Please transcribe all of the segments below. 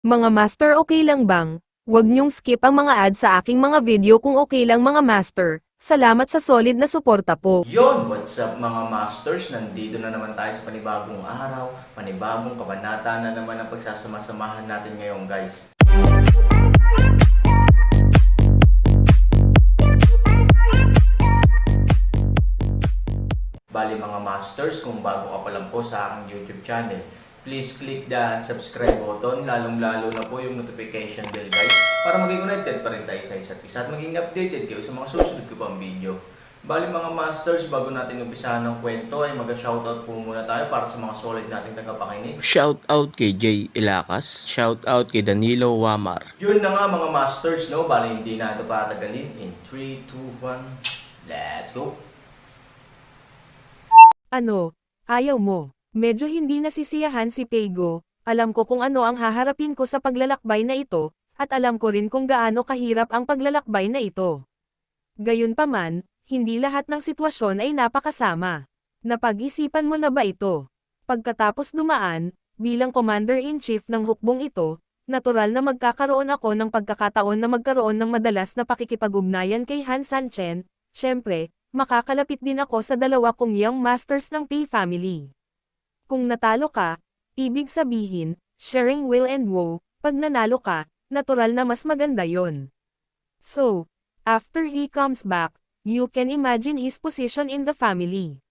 Mga master, okay lang bang? Huwag niyong skip ang mga ads sa aking mga video kung okay lang mga master. Salamat sa solid na suporta po. Yon, what's up mga masters? Nandito na naman tayo sa panibagong araw, panibagong kabanata na naman ang pagsasama-samahan natin ngayon guys. Bali mga masters, kung bago ka pa lang po sa aking YouTube channel, please click the subscribe button, lalong-lalo na po yung notification bell guys, para maging connected pa rin tayo sa isa't isa at maging updated kayo sa mga susunod ko pang video. Bali mga masters, bago natin umpisahan ng kwento ay mag-shoutout po muna tayo para sa mga solid nating tagapakinig. Shout out kay Jay Ilacas, shout out kay Danilo Wamar. Yun na nga mga masters, no? Bali hindi na ito patagalin. In 3, 2, 1, let's go! Ano? Ayaw mo? Medyo hindi nasisiyahan si Peigo. Alam ko kung ano ang haharapin ko sa paglalakbay na ito, at alam ko rin kung gaano kahirap ang paglalakbay na ito. Gayunpaman, hindi lahat ng sitwasyon ay napakasama. Napag-isipan mo na ba ito? Pagkatapos dumaan, bilang Commander-in-Chief ng hukbong ito, natural na magkakaroon ako ng pagkakataon na magkaroon ng madalas na pakikipag-ugnayan kay Han Sanchen. Syempre, makakalapit din ako sa dalawa kong young masters ng Pei family. Kung natalo ka, ibig sabihin, sharing will and woe. Pag nanalo ka, natural na mas maganda yon. So, after he comes back, you can imagine his position in the family.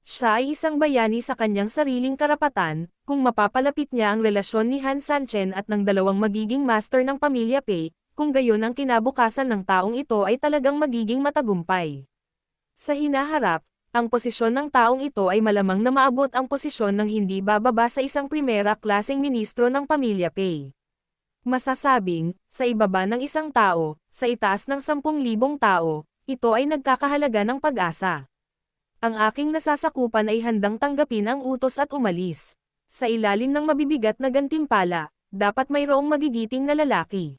Siya ay isang bayani sa kanyang sariling karapatan, kung mapapalapit niya ang relasyon ni Han Sanchen at ng dalawang magiging master ng pamilya Pei, kung gayon ang kinabukasan ng taong ito ay talagang magiging matagumpay. Sa hinaharap, ang posisyon ng taong ito ay malamang na maabot ang posisyon ng hindi bababa sa isang primera klaseng ministro ng pamilya Pei. Masasabing, sa ibaba ng isang tao, sa itaas ng 10,000 tao, ito ay nagkakahalaga ng pag-asa. Ang aking nasasakupan ay handang tanggapin ang utos at umalis. Sa ilalim ng mabibigat na gantimpala, dapat mayroong magigiting na lalaki.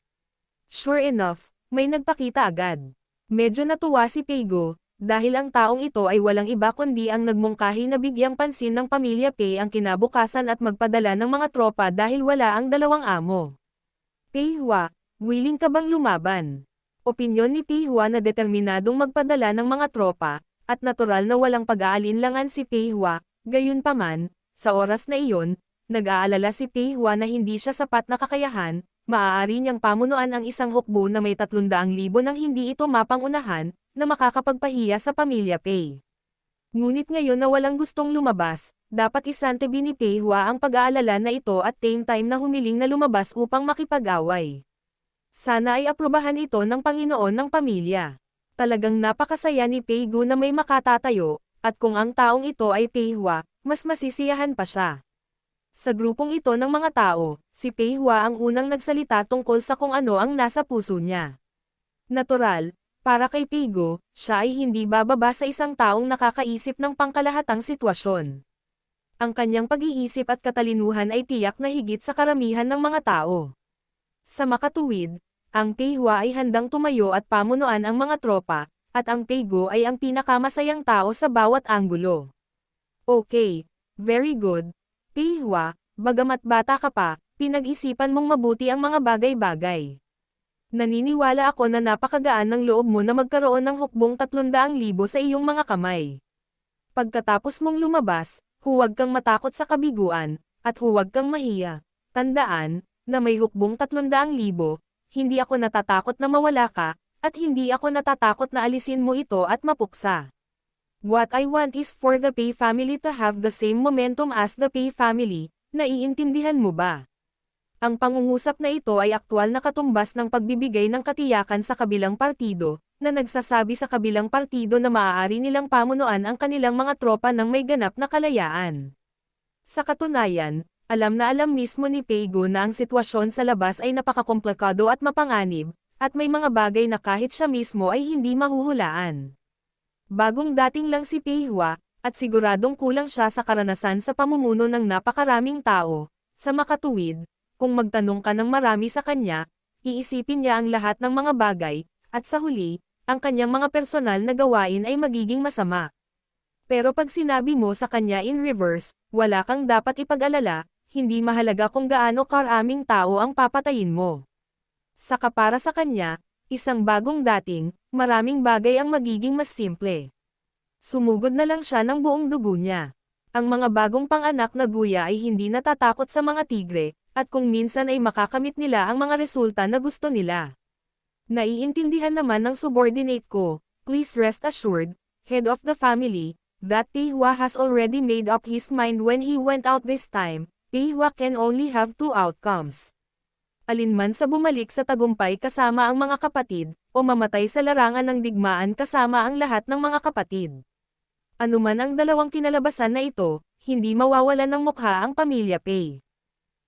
Sure enough, may nagpakita agad. Medyo natuwa si Peigo, dahil ang taong ito ay walang iba kundi ang nagmungkahi na bigyang pansin ng pamilya Pei ang kinabukasan at magpadala ng mga tropa dahil wala ang dalawang amo. Pei Hua, willing ka bang lumaban? Opinyon ni Pei Hua na determinadong magpadala ng mga tropa, at natural na walang pag-aalinlangan si Pei Hua. Gayunpaman, sa oras na iyon, nag-aalala si Pei Hua na hindi siya sapat na kakayahan, maaari niyang pamunuan ang isang hukbo na may 300,000 nang hindi ito mapangunahan, na makakapagpahiya sa pamilya Pei. Ngunit ngayon na walang gustong lumabas, dapat isantabi ni Pei Hua ang pag-aalala na ito at same time na humiling na lumabas upang makipag-away. Sana ay aprobahan ito ng Panginoon ng pamilya. Talagang napakasaya ni Pei Gu na may makatatayo, at kung ang taong ito ay Pei Hua, mas masisiyahan pa siya. Sa grupong ito ng mga tao, si Pei Hua ang unang nagsalita tungkol sa kung ano ang nasa puso niya. Natural, para kay Peigo, siya ay hindi bababa sa isang taong nakakaisip ng pangkalahatang sitwasyon. Ang kanyang pag-iisip at katalinuhan ay tiyak na higit sa karamihan ng mga tao. Sa makatuwid, ang Pei Hua ay handang tumayo at pamunuan ang mga tropa, at ang Peigo ay ang pinakamasayang tao sa bawat anggulo. Okay, very good. Pei Hua, bagamat bata ka pa, pinag-isipan mong mabuti ang mga bagay-bagay. Naniniwala ako na napakagaan ng loob mo na magkaroon ng hukbong 300,000 sa iyong mga kamay. Pagkatapos mong lumabas, huwag kang matakot sa kabiguan, at huwag kang mahiya. Tandaan, na may hukbong 300,000, hindi ako natatakot na mawala ka, at hindi ako natatakot na alisin mo ito at mapuksa. What I want is for the Pei family to have the same momentum as the Pei family, naiintindihan mo ba? Ang pangungusap na ito ay aktwal na katumbas ng pagbibigay ng katiyakan sa kabilang partido, na nagsasabi sa kabilang partido na maaari nilang pamunuan ang kanilang mga tropa ng may ganap na kalayaan. Sa katunayan, alam na alam mismo ni Peigo na ang sitwasyon sa labas ay napakakomplikado at mapanganib, at may mga bagay na kahit siya mismo ay hindi mahuhulaan. Bagong dating lang si Pei Hua, at siguradong kulang siya sa karanasan sa pamumuno ng napakaraming tao. Sa makatuwid, kung magtanong ka ng marami sa kanya, iisipin niya ang lahat ng mga bagay, at sa huli, ang kanyang mga personal na gawain ay magiging masama. Pero pag sinabi mo sa kanya in reverse, wala kang dapat ipag-alala, hindi mahalaga kung gaano karaming tao ang papatayin mo. Saka para sa kanya, isang bagong dating, maraming bagay ang magiging mas simple. Sumugod na lang siya ng buong dugo niya. Ang mga bagong panganak na guya ay hindi natatakot sa mga tigre, at kung minsan ay makakamit nila ang mga resulta na gusto nila. Naiintindihan naman ng subordinate ko, please rest assured, head of the family, that Peihua has already made up his mind when he went out this time. Peihua can only have two outcomes. Alinman sa bumalik sa tagumpay kasama ang mga kapatid, o mamatay sa larangan ng digmaan kasama ang lahat ng mga kapatid. Anuman ang dalawang kinalabasan na ito, hindi mawawalan ng mukha ang pamilya Pei.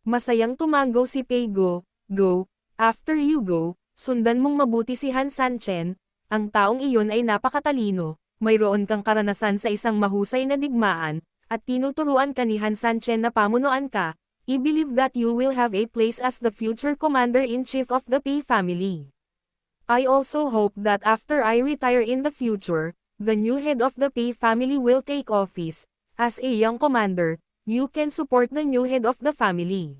Masayang tumango si Pei-go, go, after you go, sundan mong mabuti si Han Sanchen, ang taong iyon ay napakatalino, mayroon kang karanasan sa isang mahusay na digmaan, at tinuturuan ka ni Han Sanchen na pamunuan ka, I believe that you will have a place as the future commander-in-chief of the Pei family. I also hope that after I retire in the future, the new head of the Pei family will take office. As a young commander, you can support the new head of the family.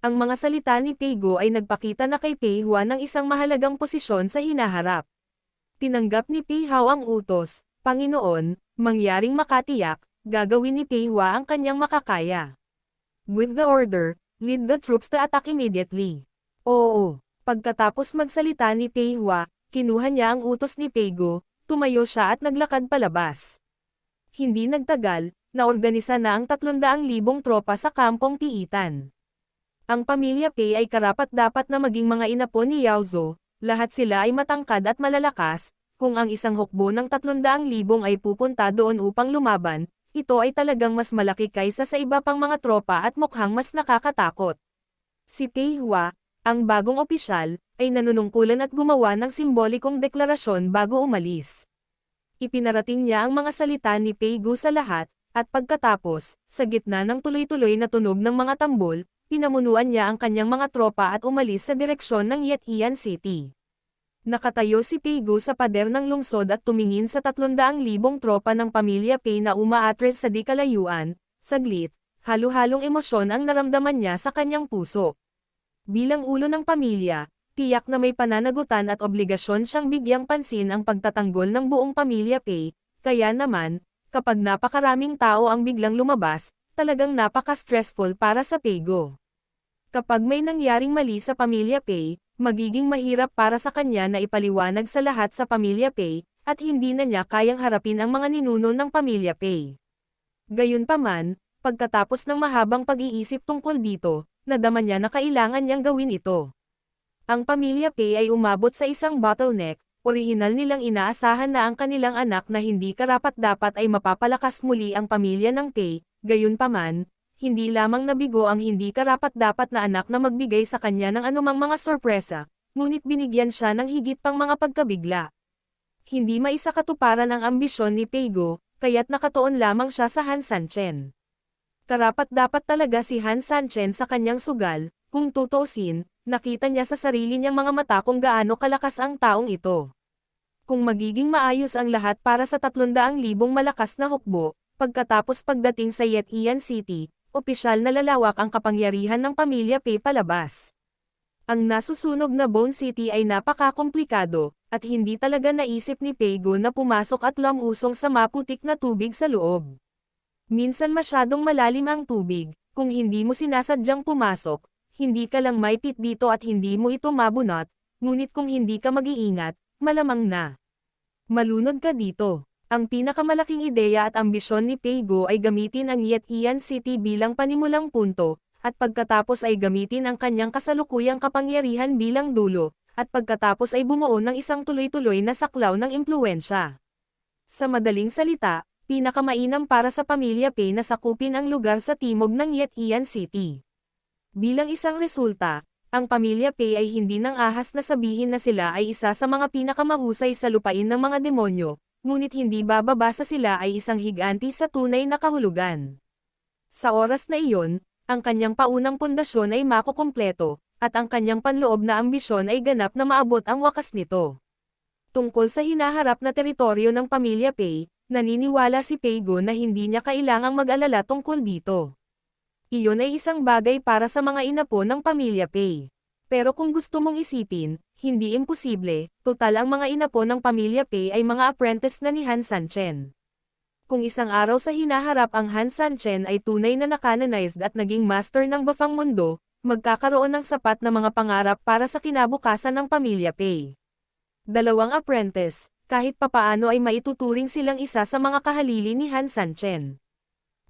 Ang mga salita ni Pei-go ay nagpakita na kay Peihua ng isang mahalagang posisyon sa hinaharap. Tinanggap ni Peihao ang utos, Panginoon, mangyaring makatiyak, gagawin ni Peihua ang kanyang makakaya. With the order, lead the troops to attack immediately. Oo, pagkatapos magsalita ni Peihua, kinuha niya ang utos ni Pei-go, tumayo siya at naglakad palabas. Hindi nagtagal, naorganisa na ang 300,000 tropa sa kampong piitan. Ang pamilya Pei ay karapat-dapat na maging mga inapo ni Yao Zhou, lahat sila ay matangkad at malalakas, kung ang isang hukbo ng 300,000 ay pupunta doon upang lumaban, ito ay talagang mas malaki kaysa sa iba pang mga tropa at mukhang mas nakakatakot. Si Peihua, ang bagong opisyal, ay nanunungkulan at gumawa ng simbolikong deklarasyon bago umalis. Ipinarating niya ang mga salita ni Pei-go sa lahat, at pagkatapos, sa gitna ng tuloy-tuloy na tunog ng mga tambol, pinamunuan niya ang kanyang mga tropa at umalis sa direksyon ng Yetian City. Nakatayo si Pei-go sa pader ng lungsod at tumingin sa 300,000 tropa ng pamilya Pei na umaatres sa di kalayuan. Saglit, halo-halong emosyon ang naramdaman niya sa kanyang puso. Bilang ulo ng pamilya, tiyak na may pananagutan at obligasyon siyang bigyang pansin ang pagtatanggol ng buong pamilya Pei, kaya naman, kapag napakaraming tao ang biglang lumabas, talagang napaka-stressful para sa Pei-go. Kapag may nangyaring mali sa pamilya Pei, magiging mahirap para sa kanya na ipaliwanag sa lahat sa pamilya Pei, at hindi na niya kayang harapin ang mga ninuno ng pamilya Pei. Gayunpaman, pagkatapos ng mahabang pag-iisip tungkol dito, nadama niya na kailangan niyang gawin ito. Ang pamilya Pei ay umabot sa isang bottleneck, orihinal nilang inaasahan na ang kanilang anak na hindi karapat-dapat ay mapapalakas muli ang pamilya ng Pei, gayunpaman, hindi lamang nabigo ang hindi karapat-dapat na anak na magbigay sa kanya ng anumang mga sorpresa, ngunit binigyan siya ng higit pang mga pagkabigla. Hindi maisakatuparan ang ambisyon ni Pei-go, kaya't nakatuon lamang siya sa Han Sanchen. Karapat-dapat talaga si Han Sanchen sa kanyang sugal, kung tutuusin, nakita niya sa sarili niyang mga mata kung gaano kalakas ang taong ito. Kung magiging maayos ang lahat para sa 300,000 malakas na hukbo, pagkatapos pagdating sa Yetian City, opisyal na lalawak ang kapangyarihan ng pamilya Pei palabas. Ang nasusunog na Bone City ay napaka-komplikado, at hindi talaga naisip ni Pei-go na pumasok at lumusong sa maputik na tubig sa loob. Minsan masyadong malalim ang tubig, kung hindi mo sinasadyang pumasok, hindi ka lang maipit dito at hindi mo ito mabunot, ngunit kung hindi ka mag-iingat, malamang na malunod ka dito. Ang pinakamalaking ideya at ambisyon ni Pei-go ay gamitin ang Yetian City bilang panimulang punto, at pagkatapos ay gamitin ang kanyang kasalukuyang kapangyarihan bilang dulo, at pagkatapos ay bumuo ng isang tuloy-tuloy na saklaw ng impluwensya. Sa madaling salita, pinakamainam para sa pamilya Pei na sakupin ang lugar sa timog ng Yetian City. Bilang isang resulta, ang pamilya Pei ay hindi nang ahas na sabihin na sila ay isa sa mga pinakamahusay sa lupain ng mga demonyo, ngunit hindi bababa sa sila ay isang higanti sa tunay na kahulugan. Sa oras na iyon, ang kanyang paunang pundasyon ay makukumpleto, at ang kanyang panloob na ambisyon ay ganap na maabot ang wakas nito. Tungkol sa hinaharap na teritoryo ng pamilya Pei, naniniwala si Pei-go na hindi niya kailangang mag-alala tungkol dito. Iyon ay isang bagay para sa mga inapo ng pamilya Pei. Pero kung gusto mong isipin, hindi imposible, total ang mga inapo ng pamilya Pei ay mga apprentice na ni Han Sanchen. Kung isang araw sa hinaharap ang Han Sanchen ay tunay na nakanonized at naging master ng bafang mundo, magkakaroon ng sapat na mga pangarap para sa kinabukasan ng pamilya Pei. Dalawang apprentice, kahit papaano ay maituturing silang isa sa mga kahalili ni Han Sanchen.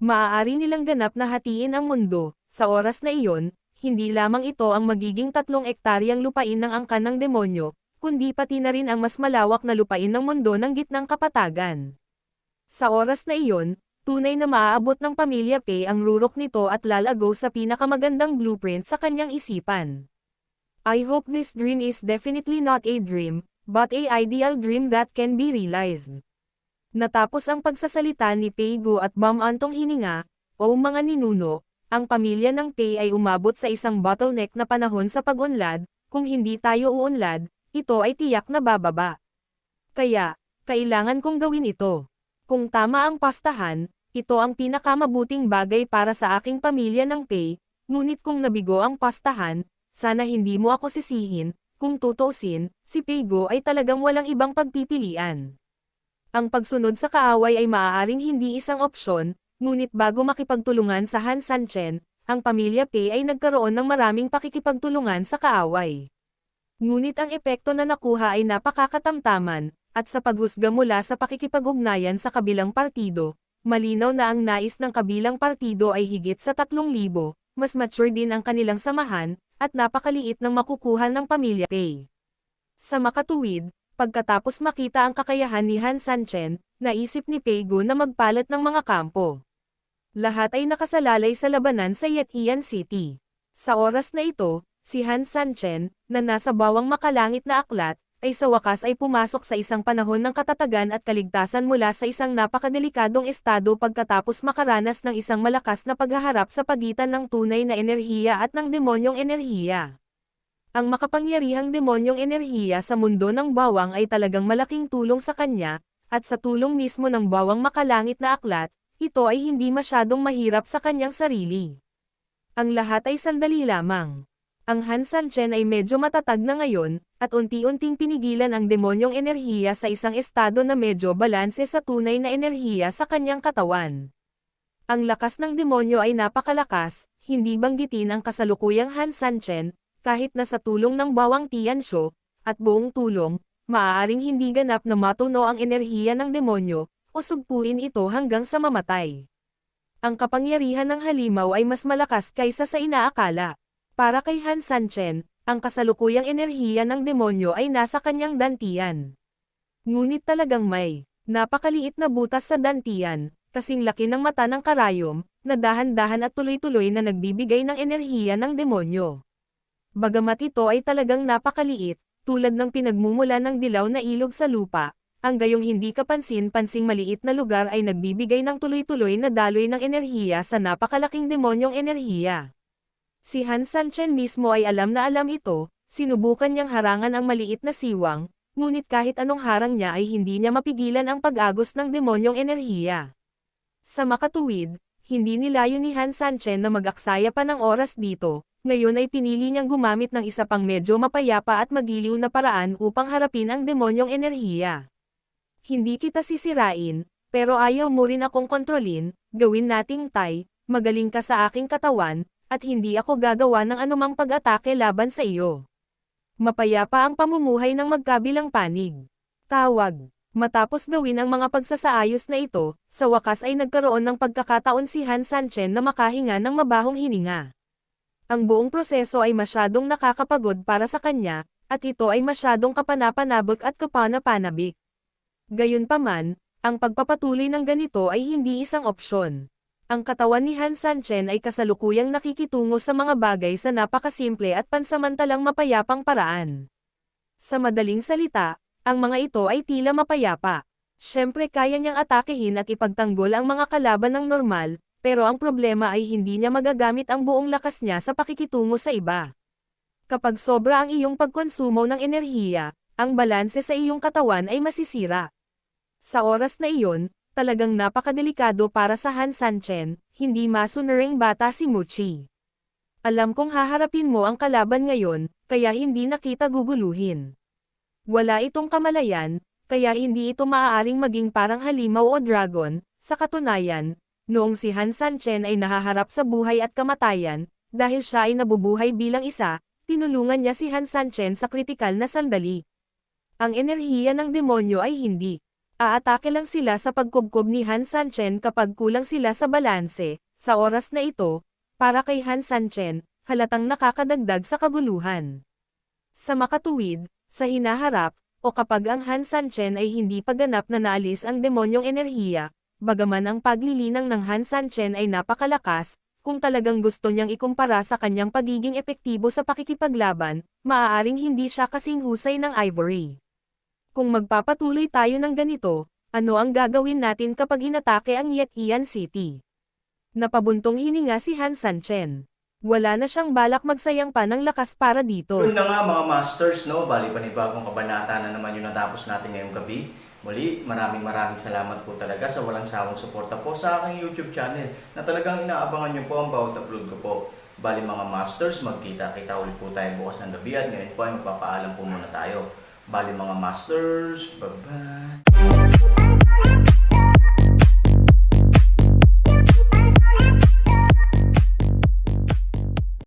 Maaari nilang ganap na hatiin ang mundo, sa oras na iyon, hindi lamang ito ang magiging 3 ektaryang lupain ng angkan ng demonyo, kundi pati na rin ang mas malawak na lupain ng mundo ng gitnang kapatagan. Sa oras na iyon, tunay na maaabot ng pamilya Pei ang rurok nito at lalago sa pinakamagandang blueprint sa kanyang isipan. I hope this dream is definitely not a dream, but a ideal dream that can be realized. Natapos ang pagsasalita ni Pei Guo at bumantong hininga, o mga ninuno, ang pamilya ng Pei ay umabot sa isang bottleneck na panahon sa pag-unlad, kung hindi tayo uunlad, ito ay tiyak na bababa. Kaya, kailangan kong gawin ito. Kung tama ang pastahan, ito ang pinakamabuting bagay para sa aking pamilya ng Pei, ngunit kung nabigo ang pastahan, sana hindi mo ako sisihin, kung tutusin, si Pei Guo ay talagang walang ibang pagpipilian. Ang pagsunod sa kaaway ay maaaring hindi isang opsyon, ngunit bago makipagtulungan sa Han Sanchen, ang pamilya Pei ay nagkaroon ng maraming pakikipagtulungan sa kaaway. Ngunit ang epekto na nakuha ay napakakatamtaman, at sa paghusga mula sa pakikipag-ugnayan sa kabilang partido, malinaw na ang nais ng kabilang partido ay higit sa 3,000, mas mature din ang kanilang samahan, at napakaliit ng makukuha ng pamilya Pei. Sa makatuwid, pagkatapos makita ang kakayahan ni Han Sanchen, naisip ni Pei Guo na magpalat ng mga kampo. Lahat ay nakasalalay sa labanan sa Yetian City. Sa oras na ito, si Han Sanchen, na nasa bawang makalangit na aklat, ay sa wakas ay pumasok sa isang panahon ng katatagan at kaligtasan mula sa isang napakadelikadong estado pagkatapos makaranas ng isang malakas na paghaharap sa pagitan ng tunay na enerhiya at ng demonyong enerhiya. Ang makapangyarihang demonyong enerhiya sa mundo ng bawang ay talagang malaking tulong sa kanya, at sa tulong mismo ng bawang makalangit na aklat, ito ay hindi masyadong mahirap sa kanyang sarili. Ang lahat ay sandali lamang. Ang Han Sanchen ay medyo matatag na ngayon, at unti-unting pinigilan ang demonyong enerhiya sa isang estado na medyo balanse sa tunay na enerhiya sa kanyang katawan. Ang lakas ng demonyo ay napakalakas, hindi banggitin ang kasalukuyang Han Sanchen, kahit na sa tulong ng bawang Tianshu, at buong tulong, maaaring hindi ganap na matuno ang enerhiya ng demonyo, o sugpuin ito hanggang sa mamatay. Ang kapangyarihan ng halimaw ay mas malakas kaysa sa inaakala. Para kay Han Sanchen, ang kasalukuyang enerhiya ng demonyo ay nasa kanyang dantian. Ngunit talagang may napakaliit na butas sa dantian, kasing laki ng mata ng karayom, na dahan-dahan at tuloy-tuloy na nagbibigay ng enerhiya ng demonyo. Bagamat ito ay talagang napakaliit, tulad ng pinagmumula ng dilaw na ilog sa lupa, ang gayong hindi kapansin-pansing maliit na lugar ay nagbibigay ng tuloy-tuloy na daloy ng enerhiya sa napakalaking demonyong enerhiya. Si Han Sanchen mismo ay alam na alam ito, sinubukan niyang harangan ang maliit na siwang, ngunit kahit anong harang niya ay hindi niya mapigilan ang pag-agos ng demonyong enerhiya. Sa makatuwid, hindi nilayo ni Han Sanchen na mag-aksaya pa ng oras dito. Ngayon ay pinili niyang gumamit ng isa pang medyo mapayapa at magiliw na paraan upang harapin ang demonyong enerhiya. Hindi kita sisirain, pero ayaw mo rin akong kontrolin, gawin nating tay, magaling ka sa aking katawan, at hindi ako gagawa ng anumang pag-atake laban sa iyo. Mapayapa ang pamumuhay ng magkabilang panig. Tawag. Matapos gawin ang mga pagsasaayos na ito, sa wakas ay nagkaroon ng pagkakataon si Han Sanchen na makahinga ng mabahong hininga. Ang buong proseso ay masyadong nakakapagod para sa kanya, at ito ay masyadong kapanapanabik at kapanapanabik. Gayunpaman, ang pagpapatuloy ng ganito ay hindi isang opsyon. Ang katawan ni Han Sanchen ay kasalukuyang nakikitungo sa mga bagay sa napakasimple at pansamantalang mapayapang paraan. Sa madaling salita, ang mga ito ay tila mapayapa. Siyempre kaya niyang atakehin at ipagtanggol ang mga kalaban ng normal, pero ang problema ay hindi niya magagamit ang buong lakas niya sa pakikitungo sa iba. Kapag sobra ang iyong pagkonsumo ng enerhiya, ang balanse sa iyong katawan ay masisira. Sa oras na iyon, Talagang napakadelikado para sa Han Sanchen, hindi masunuring bata si Muchi. Alam kong haharapin mo ang kalaban ngayon, kaya hindi na kita guguluhin. Wala itong kamalayan, kaya hindi ito maaaring maging parang halimaw o dragon. Sa katunayan, noong si Han Sanchen ay nahaharap sa buhay at kamatayan, dahil siya ay nabubuhay bilang isa, tinulungan niya si Han Sanchen sa kritikal na sandali. Ang enerhiya ng demonyo ay hindi. Aatake lang sila sa pagkubkob ni Han Sanchen kapag kulang sila sa balanse. Sa oras na ito, para kay Han Sanchen, halatang nakakadagdag sa kaguluhan. Sa makatuwid, sa hinaharap, o kapag ang Han Sanchen ay hindi paganap na naalis ang demonyong enerhiya, bagaman ang paglilinang ng Han Sanchen ay napakalakas, kung talagang gusto niyang ikumpara sa kanyang pagiging epektibo sa pakikipaglaban, maaaring hindi siya kasing husay ng Ivory. Kung magpapatuloy tayo ng ganito, ano ang gagawin natin kapag inatake ang Yetian City? Napabuntong hininga si Han Sanchen. Wala na siyang balak magsayang pa ng lakas para dito. Yun na nga mga masters, no? Bali panibagong kabanata na naman yung natapos natin ngayong gabi. Muli, maraming salamat po talaga sa walang sawang suporta po sa aking YouTube channel na talagang inaabangan nyo po ang bawat upload ko po. Bali mga masters, magkita-kita ulit po tayo bukas ng gabi at ngayon po ay magpapaalam po muna tayo. Bali mga masters, bye-bye!